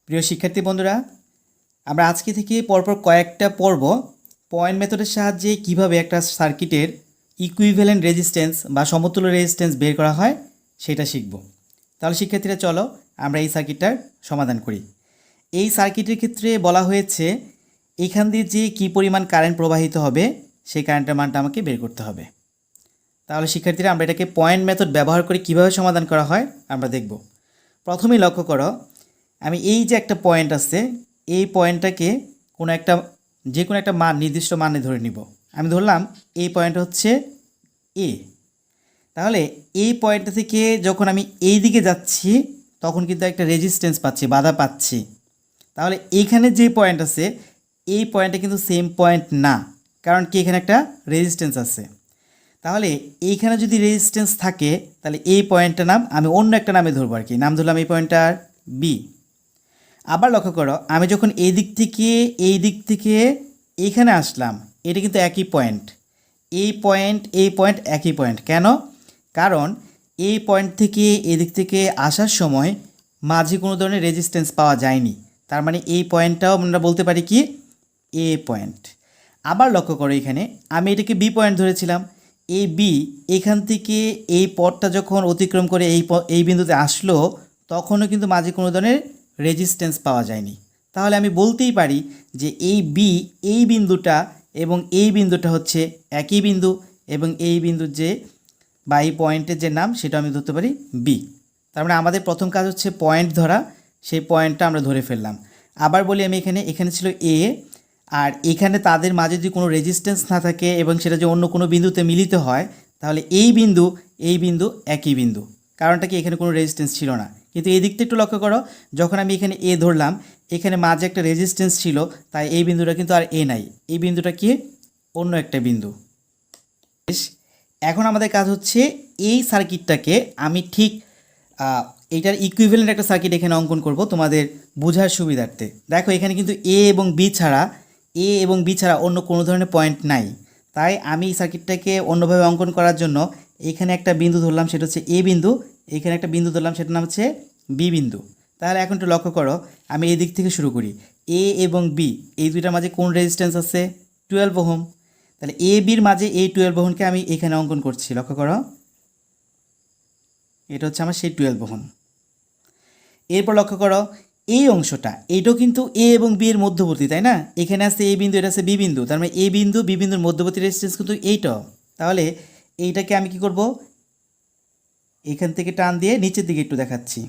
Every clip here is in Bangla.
প্রিয় শিক্ষার্থী বন্ধুরা, আমরা আজকে থেকে পরপর কয়েকটা পর্ব পয়েন্ট মেথডের সাহায্যে কিভাবে একটা সার্কিটের ইকুইভ্যালেন্ট রেজিস্ট্যান্স বা সমতুল্য রেজিস্ট্যান্স বের করা হয় সেটা শিখব। তাহলে শিক্ষার্থীরা চলো আমরা এই সার্কিটটার সমাধান করি। এই সার্কিটের ক্ষেত্রে বলা হয়েছে এখান দিয়ে যে কী পরিমাণ কারেন্ট প্রবাহিত হবে সেই কারেন্টের মানটা আমাকে বের করতে হবে। তাহলে শিক্ষার্থীরা আমরা এটাকে পয়েন্ট মেথড ব্যবহার করে কিভাবে সমাধান করা হয় আমরা দেখব। প্রথমেই লক্ষ্য করো, আমি এই যে একটা পয়েন্ট আছে এই পয়েন্টটাকে যে কোনো একটা মান নির্দিষ্ট মানে ধরে নিব। আমি ধরলাম এই পয়েন্ট হচ্ছে এ। তাহলে এই পয়েন্টটা থেকে যখন আমি এই দিকে যাচ্ছি তখন কিন্তু একটা রেজিস্ট্যান্স পাচ্ছি, বাধা পাচ্ছি। তাহলে এইখানে যে পয়েন্ট আছে এই পয়েন্টটা কিন্তু সেম পয়েন্ট না, কারণ কি এখানে একটা রেজিস্ট্যান্স আছে। তাহলে এইখানে যদি রেজিস্ট্যান্স থাকে তাহলে এই পয়েন্টটার নাম আমি অন্য একটা নামে ধরবো আর কি, নাম ধরলাম এই পয়েন্টটার বি। আবার লক্ষ্য করো, আমি যখন এই দিক থেকে এইখানে আসলাম এটা কিন্তু একই পয়েন্ট, এই পয়েন্ট একই পয়েন্ট। কেন? কারণ এই পয়েন্ট থেকে এই দিক থেকে আসার সময় মাঝে কোনো ধরনের রেজিস্ট্যান্স পাওয়া যায়নি, তার মানে এই পয়েন্টটাও আমরা বলতে পারি কি এ পয়েন্ট। আবার লক্ষ্য করো, এখানে আমি এটাকে বি পয়েন্ট ধরেছিলাম। এই বি এখান থেকে এই পথটা যখন অতিক্রম করে এই বিন্দুতে আসলো তখনও কিন্তু মাঝে কোনো ধরনের রেজিস্ট্যান্স পাওয়া যায়নি। তাহলে আমি বলতেই পারি যে এই বি এই বিন্দুটা এবং এই বিন্দুটা হচ্ছে একই বিন্দু, এবং এই বিন্দুর যে বা এই পয়েন্টের যে নাম সেটা আমি ধরতে পারি বি। তার মানে আমাদের প্রথম কাজ হচ্ছে পয়েন্ট ধরা, সেই পয়েন্টটা আমরা ধরে ফেললাম। আবার বলি আমি এখানে ছিল এ, আর এখানে তাদের মাঝে যদি কোনো রেজিস্ট্যান্স না থাকে এবং সেটা যে অন্য কোনো বিন্দুতে মিলিত হয় তাহলে এই বিন্দু একই বিন্দু। কারণটা কি এখানে কোনো রেজিস্ট্যান্স ছিল না। কিন্তু এই দিকটা একটু লক্ষ্য করো, যখন আমি এখানে এ ধরলাম এখানে মাঝে একটা রেজিস্ট্যান্স ছিল, তাই এই বিন্দুটা কিন্তু আর এ নাই, এই বিন্দুটা কি অন্য একটা বিন্দু। এখন আমাদের কাজ হচ্ছে এই সার্কিটটাকে আমি ঠিক এইটার ইকুইভ্যালেন্ট একটা সার্কিট এখানে অঙ্কন করব তোমাদের বোঝার সুবিধার্থে। দেখো এখানে কিন্তু এ এবং বি ছাড়া অন্য কোনো ধরনের পয়েন্ট নাই, তাই আমি এই সার্কিটটাকে অন্যভাবে অঙ্কন করার জন্য এখানে একটা বিন্দু ধরলাম, সেটা হচ্ছে এ বিন্দু। এখানে একটা বিন্দু ধরলাম, সেটার নাম হচ্ছে বি বিন্দু। তাহলে এখন একটু লক্ষ্য করো, আমি এই দিক থেকে শুরু করি। এ এবং বি এই দুইটার মাঝে কোন রেজিস্ট্যান্স আছে? 12 ওহম। তাহলে এ বির মাঝে এই 12 ওহমকে আমি এখানে অঙ্কন করছি, লক্ষ্য করো এটা হচ্ছে আমার সেই 12 ওহম। এরপর লক্ষ্য করো এই অংশটা, এইটাও কিন্তু এ এবং বি এর মধ্যবর্তী, তাই না? এখানে আছে এ বিন্দু, এটা আছে বি বিন্দু, তার মানে এ বিন্দু বি বিন্দুর মধ্যবর্তী রেজিস্ট্যান্স কিন্তু এইটাও। তাহলে এইটাকে আমি কি করব, এখান থেকে টান দিয়ে নিচের দিকে একটু দেখাচ্ছি,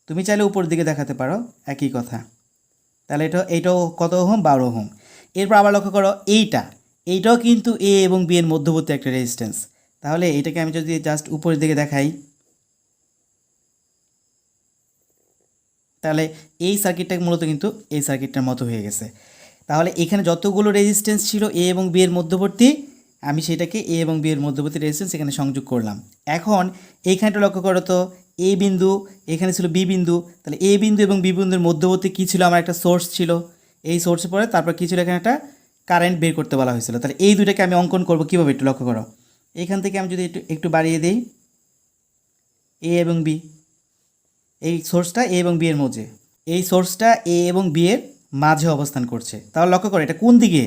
তুমি চাইলে উপর দিকে দেখাতে পারো, একই কথা। তাহলে এইটাও কত ওহম? 12 ওহম। এরপর আবার লক্ষ্য করো এইটাও কিন্তু এ এবং বি এর মধ্যবর্তী একটা রেজিস্ট্যান্স। তাহলে এটাকে আমি যদি জাস্ট উপরের দিকে দেখাই তাহলে এই সার্কিটটা মূলত কিন্তু এই সার্কিটটার মতো হয়ে গেছে। তাহলে এখানে যতগুলো রেজিস্ট্যান্স ছিল এ এবং বি এর মধ্যবর্তী, আমি সেটাকে এ এবং বি এর মধ্যবর্তী রেজিস্ট্যান্স এখানে সংযোগ করলাম। এখন এইখানটা লক্ষ্য করো তো, এ বিন্দু এখানে ছিল বি বিন্দু, তাহলে এ বিন্দু এবং বি বিন্দুর মধ্যবর্তী কী ছিল? আমার একটা সোর্স ছিল, এই সোর্সের পরে তারপর কী ছিল? এখানে একটা কারেন্ট বের করতে বলা হয়েছিল। তাহলে এই দুটাকে আমি অঙ্কন করব কীভাবে একটু লক্ষ্য করো। এখান থেকে আমি যদি একটু বাড়িয়ে দিই, এ এবং বি, এই সোর্সটা এ এবং বি এর মধ্যে, এই সোর্সটা এ এবং বি এর মাঝে অবস্থান করছে। তাহলে লক্ষ্য করো এটা কোন দিকে?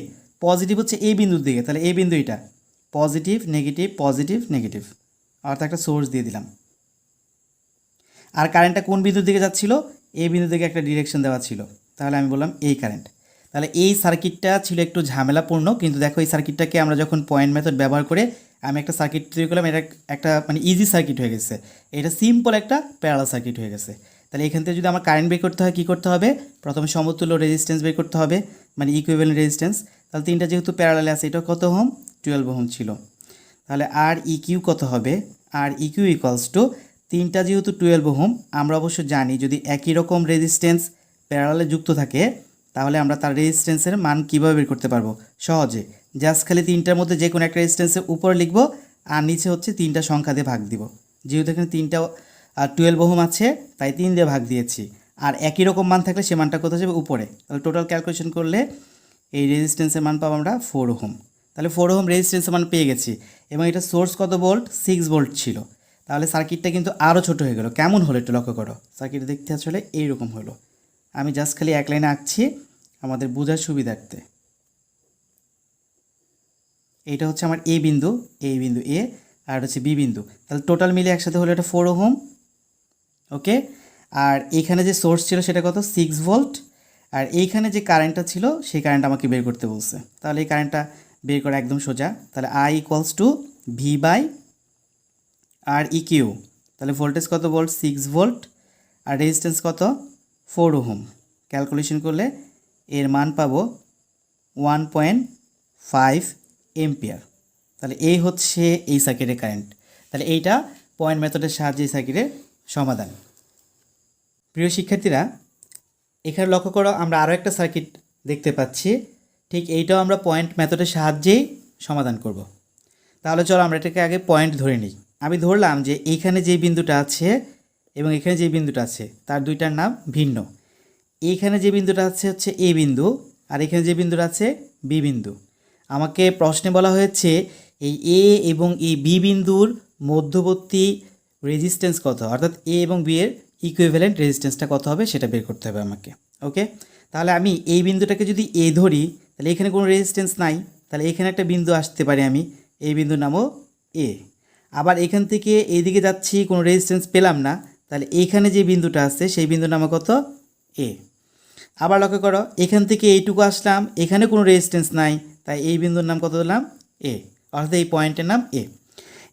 পজিটিভ হচ্ছে এই বিন্দুর দিকে। তাহলে এই বিন্দু এটা পজিটিভ নেগেটিভ, অর্থাৎ একটা সোর্স দিয়ে দিলাম। আর কারেন্টটা কোন বিন্দুর দিকে যাচ্ছিল? এই বিন্দুর দিকে একটা ডিরেকশন দেওয়া ছিল, তাহলে আমি বললাম এই কারেন্ট। তাহলে এই সার্কিটটা ছিল একটু ঝামেলাপূর্ণ, কিন্তু দেখো এই সার্কিটটাকে আমরা যখন পয়েন্ট মেথড ব্যবহার করে আমি একটা সার্কিট তৈরি করলাম, এটা একটা মানে ইজি সার্কিট হয়ে গেছে, এটা সিম্পল একটা প্যারালাল সার্কিট হয়ে গেছে। তাহলে এখান থেকে যদি আমার কারেন্ট বের করতে হয় কী করতে হবে? প্রথমে সমতুল্য রেজিস্ট্যান্স বের করতে হবে, মানে ইকুইভ্যালেন্ট রেজিস্ট্যান্স। তাহলে তিনটা যেহেতু প্যারালালে আছে, এটা কত ওহম? 12 ওহম ছিল। তাহলে আর ইকিউ কত হবে? আর ইকিউ ইকুয়ালস টু, তিনটা যেহেতু 12 ওহম, আমরা অবশ্য জানি যদি একই রকম রেজিস্ট্যান্স প্যারালালে যুক্ত থাকে তাহলে আমরা তার রেজিস্ট্যান্সের মান কীভাবে বের করতে পারবো? সহজে, জাস্ট খালি তিনটার মধ্যে যে কোনো একটা রেজিস্ট্যান্সের উপরে লিখবো আর নিচে হচ্ছে তিনটা সংখ্যা দিয়ে ভাগ দিব। যেহেতু এখানে তিনটা 12 ওহম আছে তাই 3 দিয়ে ভাগ দিয়েছি, আর একই রকম মান থাকলে সে মানটা কোথায় যাবে? উপরে। তাহলে টোটাল ক্যালকুলেশন করলে এই রেজিস্ট্যান্সের মান পাবো আমরা 4 ওহম। তাহলে 4 ওহম রেজিস্ট্যান্সের মান পেয়ে গেছি, এবং এটা সোর্স কত ভোল্ট? 6 ভোল্ট ছিল। তাহলে সার্কিটটা কিন্তু আরও ছোট হয়ে গেল। কেমন হলো একটু লক্ষ্য করো, সার্কিট দেখতে আসলে এইরকম হলো। আমি জাস্ট খালি এক লাইনে আঁকছি আমাদের বোঝার সুবিধার্থে। এইটা হচ্ছে আমার এ বিন্দু এ, আর হচ্ছে বি বিন্দু, তাহলে টোটাল মিলে একসাথে হলো এটা 4 ওহম। ওকে, আর এইখানে যে সোর্স ছিল সেটা কত 6 ভোল্ট, আর এইখানে যে কারেন্টটা ছিল সেই কারেন্ট আমাকে বের করতে বলছে। তাহলে এই কারেন্টটা বের করা একদম সোজা। তাহলে I equals to V by R E Q. তাহলে ভোল্টেজ কত ভোল্ট 6 ভোল্ট, আর রেজিস্ট্যান্স কত 4 ওহম। ক্যালকুলেশন করলে এর মান পাবো 1.5 এম্পিয়ার। তাহলে এই হচ্ছে এই সার্কিটের কারেন্ট। তাহলে এইটা পয়েন্ট মেথডের সাহায্যে এই সার্কিটের সমাধান। প্রিয় শিক্ষার্থীরা, এখানে লক্ষ্য করো আমরা আরও একটা সার্কিট দেখতে পাচ্ছি, ঠিক এইটাও আমরা পয়েন্ট মেথডের সাহায্যেই সমাধান করব। তাহলে চলো আমরা এটাকে আগে পয়েন্ট ধরে নিই। আমি ধরলাম যে এইখানে যে বিন্দুটা আছে এবং এখানে যে বিন্দুটা আছে তার দুইটার নাম ভিন্ন। এইখানে যে বিন্দুটা আছে হচ্ছে এ বিন্দু, আর এখানে যে বিন্দুটা আছে বি বিন্দু। আমাকে প্রশ্নে বলা হয়েছে এই এ এবং এই বি বিন্দুর মধ্যবর্তী রেজিস্ট্যান্স কত, অর্থাৎ এ এবং বি এর ইকুইভ্যালেন্ট রেজিস্ট্যান্সটা কত হবে সেটা বের করতে হবে আমাকে। ওকে, তাহলে আমি এই বিন্দুটাকে যদি এ ধরি, তাহলে এখানে কোনো রেজিস্ট্যান্স নাই, তাহলে এখানে একটা বিন্দু আসতে পারে, আমি এই বিন্দুর নামও এ। আবার এখান থেকে এইদিকে যাচ্ছি, কোনো রেজিস্ট্যান্স পেলাম না, তাহলে এইখানে যে বিন্দুটা আছে সেই বিন্দুর নাম কত এ। আবার লক্ষ্য করো এখান থেকে এইটুকু আসলাম, এখানে কোনো রেজিস্ট্যান্স নাই, তাই এই বিন্দুর নাম কত দিলাম এ, অর্থাৎ এই পয়েন্টের নাম এ।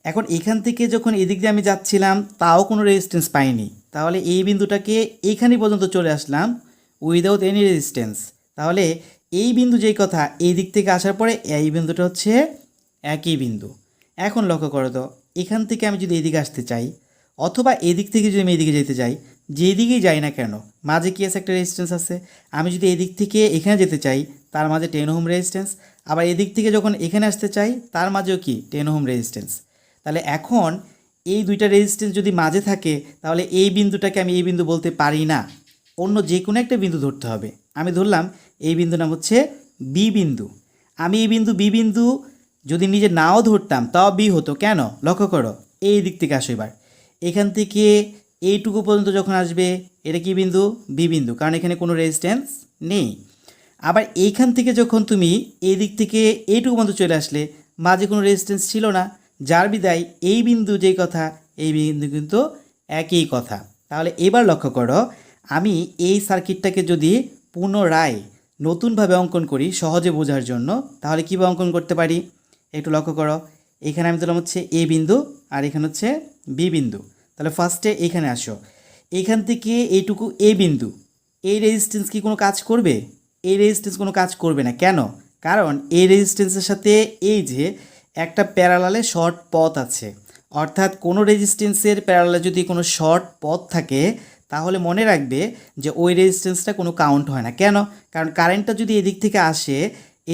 এখন এখান থেকে যখন এদিক দিয়ে আমি যাচ্ছিলাম তাও কোনো রেজিস্ট্যান্স পাইনি, তাহলে এই বিন্দুটাকে এইখানে পর্যন্ত চলে আসলাম উইদাউট এনি রেজিস্ট্যান্স। তাহলে এই বিন্দু যেই কথা, এই দিক থেকে আসার পরে এই বিন্দুটা হচ্ছে একই বিন্দু। এখন লক্ষ্য করো তো, এখান থেকে আমি যদি এদিকে আসতে চাই অথবা এদিক থেকে যদি আমি এদিকে যেতে চাই, যেদিকেই যাই না কেন মাঝে কি আছে, একটা রেজিস্ট্যান্স আছে। আমি যদি এদিক থেকে এখানে যেতে চাই তার মাঝে 10 ওহম রেজিস্ট্যান্স, আবার এদিক থেকে যখন এখানে আসতে চাই তার মাঝেও কি 10 ওহম রেজিস্ট্যান্স। তাহলে এখন এই দুইটা রেজিস্ট্যান্স যদি মাঝে থাকে তাহলে এই বিন্দুটাকে আমি এই বিন্দু বলতে পারি না, অন্য যে কোনো একটা বিন্দু ধরতে হবে। আমি ধরলাম এই বিন্দু নাম হচ্ছে বি বিন্দু। আমি এই বিন্দু বি বিন্দু যদি নিজে নাও ধরতাম তাও বি হতো, কেন লক্ষ্য করো, এই দিক থেকে আসো এবার, এখান থেকে এইটুকু পর্যন্ত যখন আসবে এটা কি বিন্দু বি বিন্দু, কারণ এখানে কোনো রেজিস্ট্যান্স নেই। আবার এইখান থেকে যখন তুমি এই দিক থেকে এইটুকু পর্যন্ত চলে আসলে মাঝে কোনো রেজিস্ট্যান্স ছিল না, যার বিদায় এই বিন্দু যেই কথা এই বিন্দু কিন্তু একই কথা। তাহলে এবার লক্ষ্য করো, আমি এই সার্কিটটাকে যদি পুনরায় নতুনভাবে অঙ্কন করি সহজে বোঝার জন্য, তাহলে কীভাবে অঙ্কন করতে পারি একটু লক্ষ্য করো। এখানে আমি দিলাম হচ্ছে এ বিন্দু আর এখানে হচ্ছে বি বিন্দু। তাহলে ফার্স্টে এখানে আসো, এখান থেকে এইটুকু এ বিন্দু, এই রেজিস্ট্যান্স কি কোনো কাজ করবে? এই রেজিস্ট্যান্স কোনো কাজ করবে না, কেন? কারণ এই রেজিস্ট্যান্সের সাথে এই যে একটা প্যারালালে শর্ট পথ আছে, অর্থাৎ কোনো রেজিস্ট্যান্সের প্যারালালে যদি কোনো শর্ট পথ থাকে তাহলে মনে রাখবে যে ওই রেজিস্ট্যান্সটা কোনো কাউন্ট হয় না। কেন? কারণ কারেন্টটা যদি এদিক থেকে আসে,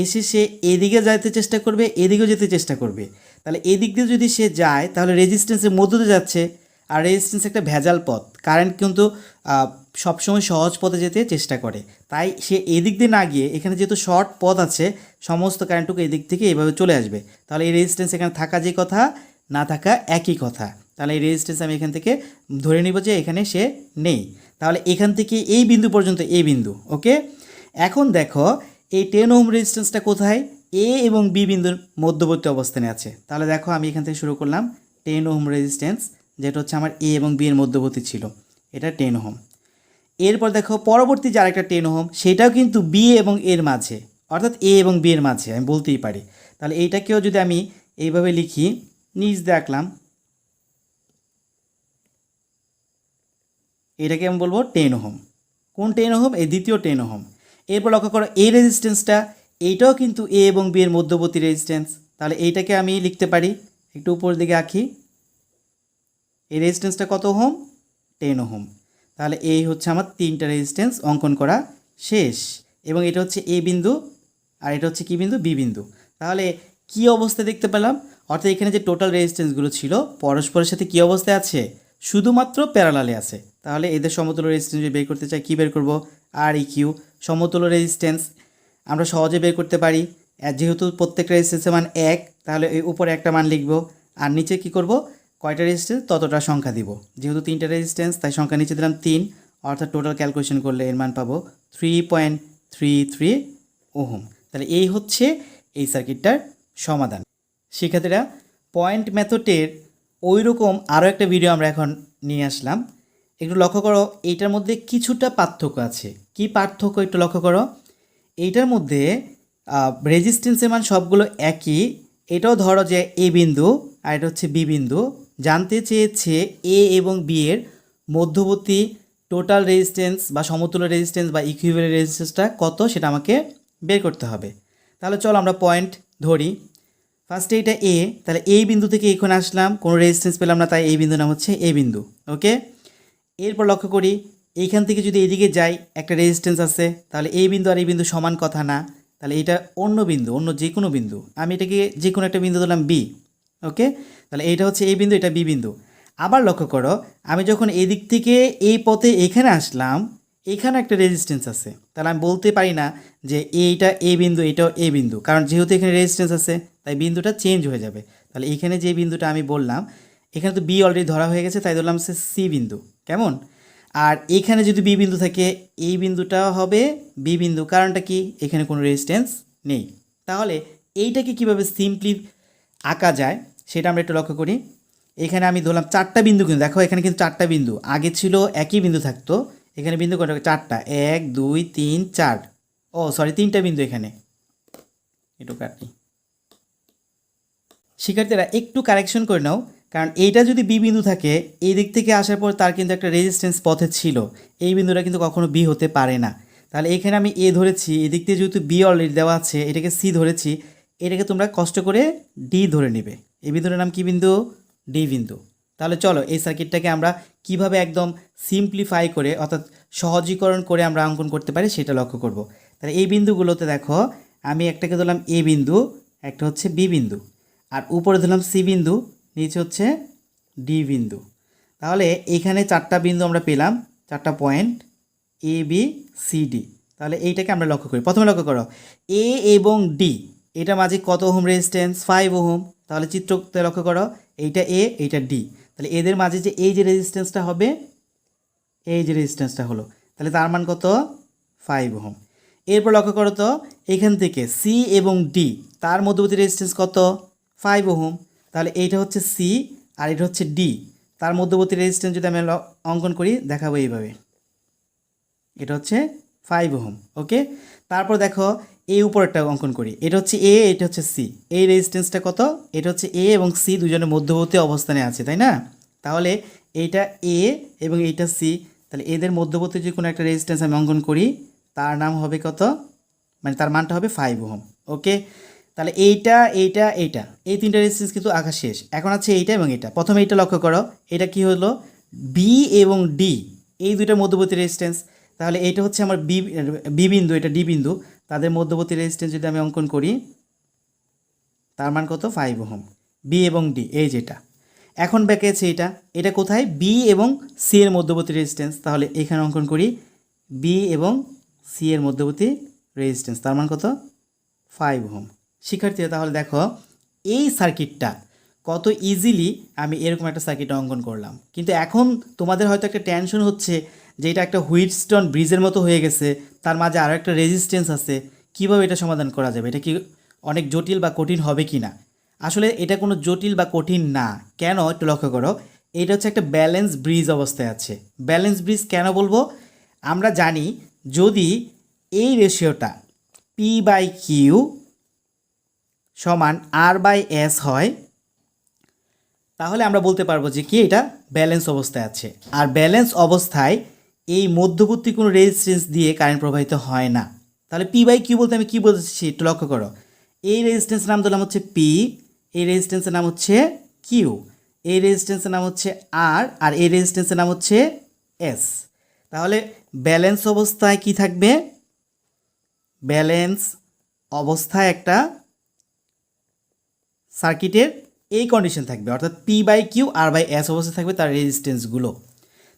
এসে সে এদিকে যেতে চেষ্টা করবে, এদিকেও যেতে চেষ্টা করবে। তাহলে এদিক দিয়ে যদি সে যায় তাহলে রেজিস্ট্যান্সের মধ্য দিয়ে যাচ্ছে, আর রেজিস্ট্যান্স একটা ভেজাল পথ, কারেন্ট কিন্তু সবসময় সহজ পথে যেতে চেষ্টা করে, তাই সে এদিক দিয়ে না গিয়ে এখানে যেহেতু শর্ট পথ আছে সমস্ত কারেন্টটুকু এদিক থেকে এইভাবে চলে আসবে। তাহলে এই রেজিস্ট্যান্স এখানে থাকা যে কথা না থাকা একই কথা। তাহলে এই রেজিস্ট্যান্স আমি এখান থেকে ধরে নিব যে এখানে সে নেই। তাহলে এখান থেকে এই বিন্দু পর্যন্ত এই বিন্দু। ওকে, এখন দেখো এই 10 ওহম রেজিস্ট্যান্সটা কোথায়? এ এবং বি বিন্দুর মধ্যবর্তী অবস্থানে আছে। তাহলে দেখো আমি এখান থেকে শুরু করলাম 10 ওহম রেজিস্ট্যান্স, যেটা হচ্ছে আমার এ এবং বি এর মধ্যবর্তী ছিল, এটা 10 ওহম। এরপর দেখো পরবর্তী যে আরেকটা 10 ওহম, সেটাও কিন্তু বি এবং এর মাঝে, অর্থাৎ এ এবং বি এর মাঝে আমি বলতেই পারি। তাহলে এইটাকেও যদি আমি এইভাবে লিখি, নিচ দিয়ে আঁকলাম, এটাকে আমি বলবো 10 ওহম। কোন 10 ওহম? এই দ্বিতীয় 10 ওহম। এরপর লক্ষ্য করো এই রেজিস্ট্যান্সটা, এইটাও কিন্তু এ এবং বি এর মধ্যবর্তী রেজিস্ট্যান্স। তাহলে এইটাকে আমি লিখতে পারি, একটু উপর দিকে আঁকি, এই রেজিস্ট্যান্সটা কত ওহম? 10 ওহম। তাহলে এই হচ্ছে আমার তিনটা রেজিস্ট্যান্স অঙ্কন করা শেষ, এবং এটা হচ্ছে এ বিন্দু আর এটা হচ্ছে কি বিন্দু? বি বিন্দু। তাহলে কি অবস্থা দেখতে পেলাম? অর্থাৎ এখানে যে টোটাল রেজিস্ট্যান্সগুলো ছিল পরস্পরের সাথে কি অবস্থায় আছে? শুধুমাত্র প্যারালালে আছে। তাহলে এদের সমতুল্য রেজিস্ট্যান্স যদি বের করতে চাই কী বের করব? আর ই কিউ। সমতুল্য রেজিস্ট্যান্স আমরা সহজে বের করতে পারি, যেহেতু প্রত্যেকটা রেজিস্ট্যান্সের মান 1, তাহলে এই উপরে একটা মান লিখব, আর নিচে কি করব? কয়টা রেজিস্ট্যান্স ততটা সংখ্যা দিব। যেহেতু তিনটা রেজিস্ট্যান্স তাই সংখ্যা নিচে দিলাম 3, অর্থাৎ টোটাল ক্যালকুলেশন করলে এর মান পাবো 3.33 ওহম। তাহলে এই হচ্ছে এই সার্কিটটার সমাধান। শিক্ষার্থীরা, পয়েন্ট মেথডের ওই রকম আরও একটা ভিডিও আমরা এখন নিয়ে আসলাম। একটু লক্ষ্য করো, এইটার মধ্যে কিছুটা পার্থক্য আছে। কি পার্থক্য একটু লক্ষ্য করো। এইটার মধ্যে রেজিস্ট্যান্সের মান সবগুলো একই। এটাও ধরো যে এ বিন্দু আর এটা হচ্ছে বি বিন্দু। জানতে চেয়েছে এ এবং বি এর মধ্যবর্তী টোটাল রেজিস্ট্যান্স বা সমতুল্য রেজিস্ট্যান্স বা ইকুইভ্যালেন্ট রেজিস্ট্যান্সটা কত সেটা আমাকে বের করতে হবে। তাহলে চলো আমরা পয়েন্ট ধরি। ফার্স্টে এটা এ, তাহলে এই বিন্দু থেকে এখানে আসলাম, কোনো রেজিস্ট্যান্স পেলাম না, তাই এই বিন্দু নাম হচ্ছে এ বিন্দু। ওকে, এরপর লক্ষ্য করি এইখান থেকে যদি এদিকে যাই একটা রেজিস্ট্যান্স আছে, তাহলে এই বিন্দু আর এই বিন্দু সমান কথা না, তাহলে এটা অন্য বিন্দু, অন্য যে কোনো বিন্দু। আমি এটাকে যে কোনো একটা বিন্দু দিলাম বি। ওকে, তাহলে এইটা হচ্ছে এই বিন্দু, এটা বি বিন্দু। আবার লক্ষ্য করো, আমি যখন এই দিক থেকে এই পথে এখানে আসলাম, এখানে একটা রেজিস্ট্যান্স আছে, তাহলে আমি বলতে পারি না যে এইটা এ বিন্দু এটাও এ বিন্দু, কারণ যেহেতু এখানে রেজিস্ট্যান্স আছে তাই বিন্দুটা চেঞ্জ হয়ে যাবে। তাহলে এখানে যে বিন্দুটা আমি বললাম, এখানে তো বি অলরেডি ধরা হয়ে গেছে, তাই ধরলাম সে সি বিন্দু। কেমন? আর এখানে যদি বি বিন্দু থাকে, এই বিন্দুটা হবে বি বিন্দু। কারণটা কি? এখানে কোনো রেজিস্ট্যান্স নেই। তাহলে এইটাকে কিভাবে সিম্পলি আঁকা যায় সেটা আমরা একটু লক্ষ্য করি। এখানে আমি ধরলাম চারটা বিন্দু, কিন্তু দেখো এখানে কিন্তু চারটা বিন্দু, আগে ছিল একই বিন্দু থাকতো, এখানে বিন্দু কয়টা? চারটা, 1 2 3 4। ও সরি, তিনটা বিন্দু এখানে, একটু কাটি। শিক্ষার্থীরা একটু কারেকশন করে নাও, কারণ এইটা যদি বি বিন্দু থাকে, এই দিক থেকে আসার পর তার কিন্তু একটা রেজিস্ট্যান্স পথে ছিল, এই বিন্দুটা কিন্তু কখনো বি হতে পারে না। তাহলে এখানে আমি এ ধরেছি, এদিক থেকে যেহেতু বি অলরেডি দেওয়া আছে, এটাকে সি ধরেছি, এটাকে তোমরা কষ্ট করে ডি ধরে নেবে। এই বিন্দুটার নাম কি বিন্দু? ডি বিন্দু। তাহলে চলো এই সার্কিটটাকে আমরা কিভাবে একদম সিম্পলিফাই করে, অর্থাৎ সহজীকরণ করে আমরা অঙ্কন করতে পারি সেটা লক্ষ্য করব। তাহলে এই বিন্দুগুলোতে দেখো, আমি একটাকে ধরলাম এ বিন্দু, একটা হচ্ছে বি বিন্দু, আর উপরে ধরলাম সি বিন্দু, নিচে হচ্ছে ডি বিন্দু। তাহলে এখানে চারটা বিন্দু আমরা পেলাম, চারটা point A B C D. তাহলে এইটাকে আমরা লক্ষ্য করি। প্রথমে লক্ষ্য করো, এ এবং ডি এটা মাঝে কত ওহম রেজিস্ট্যান্স? 5 ওহম। তাহলে চিত্রতে লক্ষ্য করো, এইটা এ, এইটা ডি, তাহলে এদের মাঝে যে এই যে রেজিস্ট্যান্সটা হবে, এই যে রেজিস্ট্যান্সটা হলো, তাহলে তার মান কত? 5 ওহম। এরপর লক্ষ্য করো তো, এখান থেকে সি এবং ডি তার মধ্যবর্তী রেজিস্ট্যান্স কত? 5 ওহম। তাহলে এইটা হচ্ছে সি আর এটা হচ্ছে ডি, তার মধ্যবর্তী রেজিস্ট্যান্স যদি আমি অঙ্কন করি, দেখাবো এইভাবে, এটা হচ্ছে 5 ওহম। ওকে, তারপর দেখো এই উপরেরটা অঙ্কন করি, এটা হচ্ছে এ, এটা হচ্ছে সি, এই রেজিস্ট্যান্সটা কত? এটা হচ্ছে এ এবং সি দুজনের মধ্যবর্তী অবস্থানে আছে, তাই না? তাহলে এইটা এ এবং এইটা সি, তাহলে এদের মধ্যবর্তী যে কোনো একটা রেজিস্ট্যান্স আমি অঙ্কন করি, তার নাম হবে কত? মানে তার মানটা হবে 5 ওহম। ওকে, তাহলে এইটা এইটা এইটা এই তিনটা রেজিস্ট্যান্স কিন্তু আঁকা শেষ। এখন আছে এইটা এবং এটা। প্রথমে এইটা লক্ষ্য করো, এটা কি হলো? বি এবং ডি এই দুইটার মধ্যবর্তী রেজিস্ট্যান্স। তাহলে এইটা হচ্ছে আমার বি বিন্দু, এটা ডি বিন্দু, তাদের মধ্যবর্তী রেজিস্ট্যান্স যদি আমি অঙ্কন করি, তার মান কত? 5 ওহম। বি এবং ডি এই যেটা এখন বেঁকেছে, এটা এটা কোথায়? বি এবং সি এর মধ্যবর্তী রেজিস্ট্যান্স। তাহলে এখানে অঙ্কন করি বি এবং সি এর মধ্যবর্তী রেজিস্ট্যান্স, তার মান কত? 5 ওহম। শিক্ষার্থীরা, তাহলে দেখো এই সার্কিটটা কত ইজিলি আমি এরকম একটা সার্কিট অঙ্কন করলাম। কিন্তু এখন তোমাদের হয়তো একটা টেনশন হচ্ছে যে এটা একটা হুইটস্টোন ব্রিজের মতো হয়ে গেছে, তার মাঝে আরও একটা রেজিস্ট্যান্স আছে, কীভাবে এটা সমাধান করা যাবে? এটা কি অনেক জটিল বা কঠিন হবে কি না? আসলে এটা কোনো জটিল বা কঠিন না। কেন? একটু লক্ষ্য করো, এটা হচ্ছে একটা ব্যালেন্স ব্রিজ অবস্থায় আছে। ব্যালেন্স ব্রিজ কেন বলবো? আমরা জানি যদি এই রেশিওটা পি বাই কিউ সমান আর বাই এস হয়, তাহলে আমরা বলতে পারবো যে কি এটা ব্যালেন্স অবস্থায় আছে। আর ব্যালেন্স অবস্থায় এই মধ্যবর্তী কোনো রেজিস্ট্যান্স দিয়ে কারেন্ট প্রবাহিত হয় না। তাহলে পি বাই কিউ বলতে আমি কী বলছি একটু লক্ষ্য করো, এই রেজিস্ট্যান্সের নাম দিলাম হচ্ছে পি, এই রেজিস্ট্যান্সের নাম হচ্ছে কিউ, এই রেজিস্ট্যান্সের নাম হচ্ছে আর, আর এই রেজিস্ট্যান্সের নাম হচ্ছে এস। তাহলে ব্যালেন্স অবস্থায় কি থাকবে? ব্যালেন্স অবস্থায় একটা সার্কিটের এই কন্ডিশন থাকবে, অর্থাৎ P by Q R by S অবস্থায় থাকবে তার রেজিস্ট্যান্সগুলো।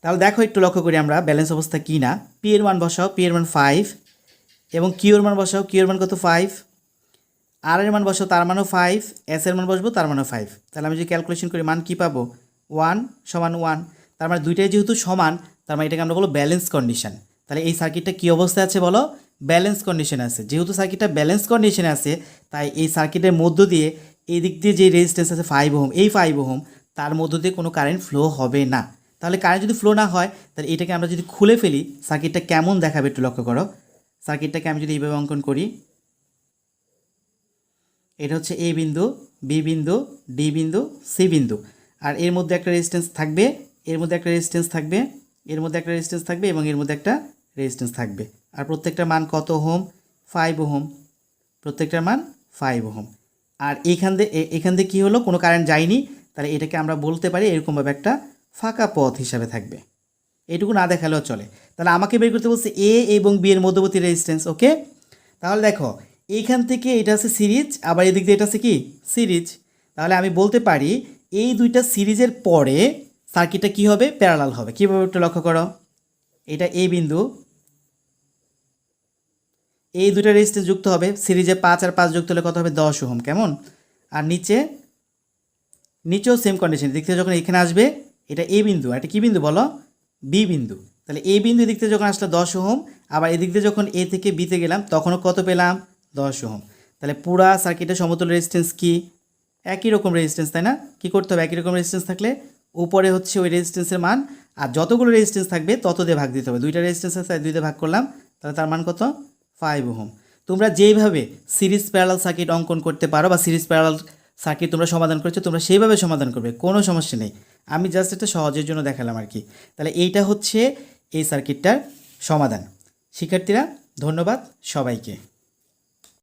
তাহলে দেখো একটু লক্ষ্য করি আমরা ব্যালেন্স অবস্থা কি না। পি এর মান বসাও, পি এর মান 5, এবং কিউ এর মান বসাও, কিউ এর মান কত? 5। আর এর মান বসাও, তার মানও 5, এস এর মান বসবো, তার মানও 5। তাহলে আমি যদি ক্যালকুলেশন করি মান কি পাবো? 1 সমান 1। তার মানে দুইটাই যেহেতু সমান, তার মানে এটাকে আমরা বলবো ব্যালেন্স কন্ডিশন। তাহলে এই সার্কিটটা কী অবস্থায় আছে বলো? ব্যালেন্স কন্ডিশনে আছে। যেহেতু সার্কিটটা ব্যালেন্স কন্ডিশনে আছে, তাই এই সার্কিটের মধ্য দিয়ে এই দিক দিয়ে যে রেজিস্ট্যান্স আছে 5 ওহম, এই 5 ওহম তার মধ্য দিয়ে কোনো কারেন্ট ফ্লো হবে না। তাহলে কারেন্ট যদি ফ্লো না হয়, তাহলে এটাকে আমরা যদি খুলে ফেলি, সার্কিটটা কেমন দেখাবে একটু লক্ষ্য করো। সার্কিটটাকে আমি যদি এইভাবে অঙ্কন করি, এটা হচ্ছে এ বিন্দু, বি বিন্দু, ডি বিন্দু, সি বিন্দু, আর এর মধ্যে একটা রেজিস্ট্যান্স থাকবে, এর মধ্যে একটা রেজিস্ট্যান্স থাকবে, এর মধ্যে একটা রেজিস্ট্যান্স থাকবে এবং এর মধ্যে একটা রেজিস্ট্যান্স থাকবে। আর প্রত্যেকটার মান কত ওহম? 5 ওহম। প্রত্যেকটার মান 5 ওহম। আর এখান দিয়ে কী হলো? কোনো কারেন্ট যায়নি। তাহলে এটাকে আমরা বলতে পারি এরকমভাবে একটা ফাঁকা পথ হিসাবে থাকবে। এইটুকু না দেখালেও চলে। তাহলে আমাকে বের করতে বলছে এ এবং বি এর মধ্যবর্তী রেজিস্ট্যান্স। ওকে, তাহলে দেখো এইখান থেকে এটা আছে সিরিজ, আবার এদিক দিয়ে এটা আছে কি সিরিজ। তাহলে আমি বলতে পারি এই দুইটা সিরিজের পরে সার্কিটটা কী হবে? প্যারালাল হবে। কীভাবে একটু লক্ষ্য করো, এটা এ বিন্দু, এই দুইটা রেজিস্ট্যান্স যুক্ত হবে, সিরিজে 5 আর 5 যুক্ত হলে কত হবে? 10 ওহম। কেমন? আর নিচেও সেম কন্ডিশন, দিক থেকে যখন এখানে আসবে, এটা এ বিন্দু, আর এটা কী বিন্দু বলো? বি বিন্দু। তাহলে এ বিন্দু দিক থেকে যখন আসলে 10 ওহম, আবার এদিক দিয়ে যখন এ থেকে বিতে গেলাম তখনও কত পেলাম? 10 ওহম। তাহলে পুরা সার্কিটের সমতুল্য রেজিস্ট্যান্স কি? একই রকম রেজিস্ট্যান্স, তাই না? কী করতে হবে? একই রকম রেজিস্ট্যান্স থাকলে উপরে হচ্ছে ওই রেজিস্ট্যান্সের মান, আর যতগুলো রেজিস্ট্যান্স থাকবে তত দিয়ে ভাগ দিতে হবে। দুইটা রেজিস্ট্যান্স আছে, 2 দিয়ে ভাগ করলাম, তাহলে তার মান কত? 5 ওহম। তোমরা যেইভাবে সিরিজ প্যারালাল সার্কিট অঙ্কন করতে পারো বা সিরিজ প্যারালাল সার্কিট তোমরা সমাধান করেছো, তোমরা সেইভাবে সমাধান করবে, কোনো সমস্যা নেই। আমি জাস্ট এটা সহজের জন্য দেখালাম আর কি। তাহলে এইটা হচ্ছে এই সার্কিটটার সমাধান। শিক্ষার্থীরা, ধন্যবাদ সবাইকে।